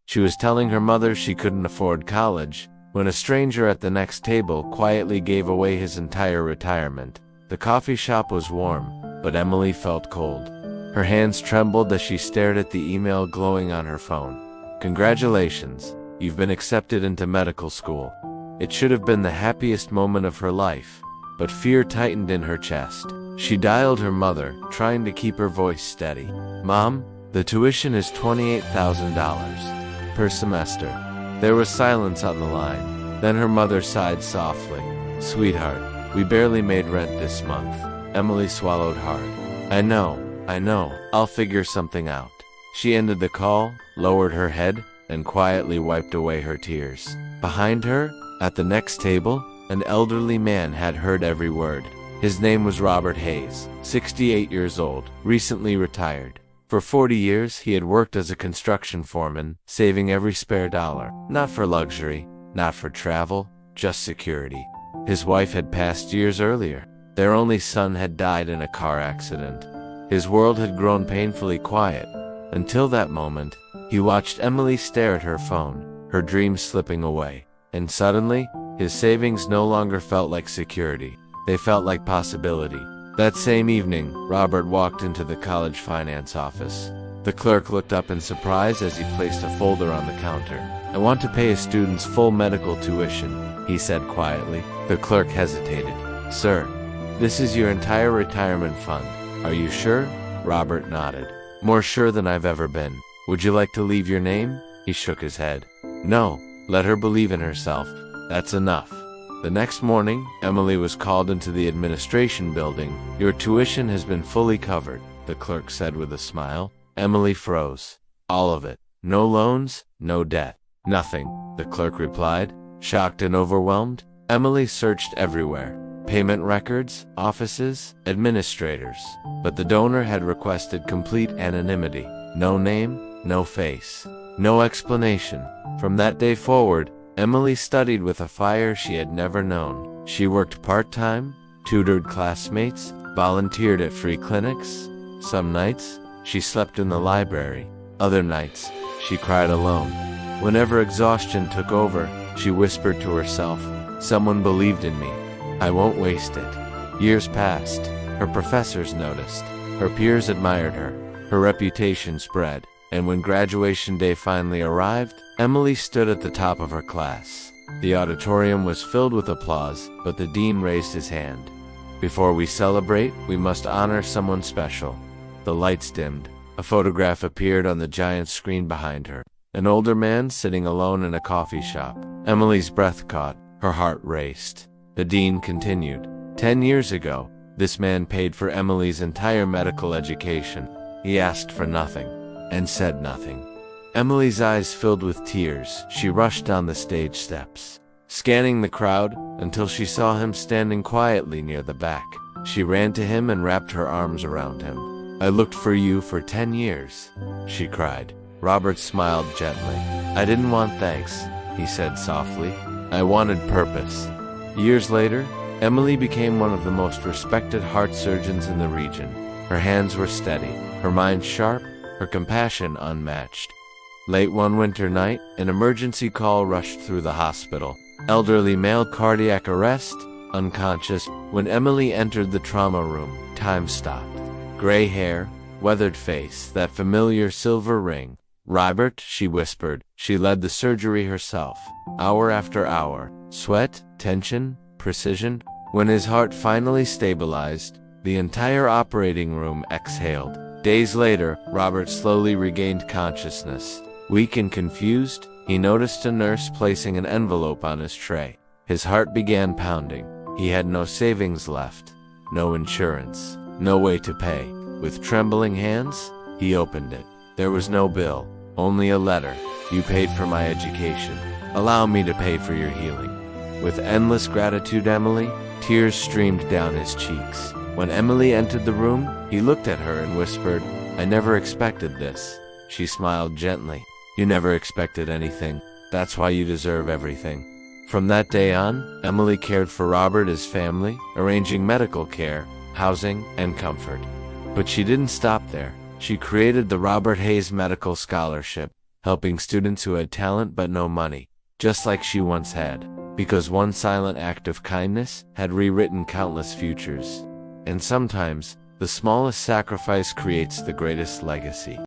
She was telling her mother she couldn't afford college, when a stranger at the next table quietly gave away his entire retirement. The coffee shop was warm, but Emily felt cold. Her hands trembled as she stared at the email glowing on her phone. "Congratulations, you've been accepted into medical school." It should have been the happiest moment of her life, but fear tightened in her chest. She dialed her mother, trying to keep her voice steady. "Mom, the tuition is $28,000 per semester." There was silence on the line. Then her mother sighed softly. "Sweetheart, we barely made rent this month." Emily swallowed hard. I know, I'll figure something out." She ended the call, lowered her head, and quietly wiped away her tears. Behind her, at the next table, an elderly man had heard every word. His name was Robert Hayes, 68 years old, recently retired. For 40 years, he had worked as a construction foreman, saving every spare dollar. Not for luxury, not for travel, just security. His wife had passed years earlier. Their only son had died in a car accident. His world had grown painfully quiet. Until that moment, he watched Emily stare at her phone, her dreams slipping away. And suddenly, his savings no longer felt like security. They felt like possibility. That same evening, Robert walked into the college finance office. The clerk looked up in surprise as he placed a folder on the counter. "I want to pay a student's full medical tuition," he said quietly. The clerk hesitated. "Sir, this is your entire retirement fund. Are you sure?" Robert nodded. "More sure than I've ever been. Would you like to leave your name?" He shook his head. "No, let her believe in herself. That's enough." The next morning, Emily was called into the administration building. "Your tuition has been fully covered," the clerk said with a smile. Emily froze. "All of it. No loans, no debt." "Nothing," the clerk replied. Shocked and overwhelmed, Emily searched everywhere. Payment records, offices, administrators. But the donor had requested complete anonymity. No name, no face, no explanation. From that day forward, Emily studied with a fire she had never known. She worked part-time, tutored classmates, volunteered at free clinics. Some nights, she slept in the library. Other nights, she cried alone. Whenever exhaustion took over, she whispered to herself, "Someone believed in me. I won't waste it." Years passed. Her professors noticed. Her peers admired her. Her reputation spread. And when graduation day finally arrived, Emily stood at the top of her class. The auditorium was filled with applause, but the dean raised his hand. "Before we celebrate, we must honor someone special." The lights dimmed. A photograph appeared on the giant screen behind her. An older man sitting alone in a coffee shop. Emily's breath caught. Her heart raced. The dean continued. 10 years ago, this man paid for Emily's entire medical education. He asked for nothing, and said nothing. Emily's eyes filled with tears. She rushed down the stage steps, scanning the crowd until she saw him standing quietly near the back. She ran to him and wrapped her arms around him. "I looked for you for 10 years, she cried. Robert smiled gently. "I didn't want thanks," he said softly. "I wanted purpose." Years later, Emily became one of the most respected heart surgeons in the region. Her hands were steady, her mind sharp, her compassion unmatched. Late one winter night, an emergency call rushed through the hospital. Elderly male cardiac arrest, unconscious. When Emily entered the trauma room, time stopped. Gray hair, weathered face, that familiar silver ring. "Robert," she whispered. She led the surgery herself, hour after hour. Sweat, tension, precision. When his heart finally stabilized, the entire operating room exhaled. Days later, Robert slowly regained consciousness. Weak and confused, he noticed a nurse placing an envelope on his tray. His heart began pounding. He had no savings left, no insurance, no way to pay. With trembling hands, he opened it. There was no bill, only a letter. "You paid for my education. Allow me to pay for your healing." With endless gratitude, Emily, tears streamed down his cheeks. When Emily entered the room, he looked at her and whispered, "I never expected this." She smiled gently. "You never expected anything. That's why you deserve everything." From that day on, Emily cared for Robert, his family, arranging medical care, housing, and comfort. But she didn't stop there. She created the Robert Hayes Medical Scholarship. helping students who had talent but no money, just like she once had, because one silent act of kindness had rewritten countless futures. And sometimes, the smallest sacrifice creates the greatest legacy.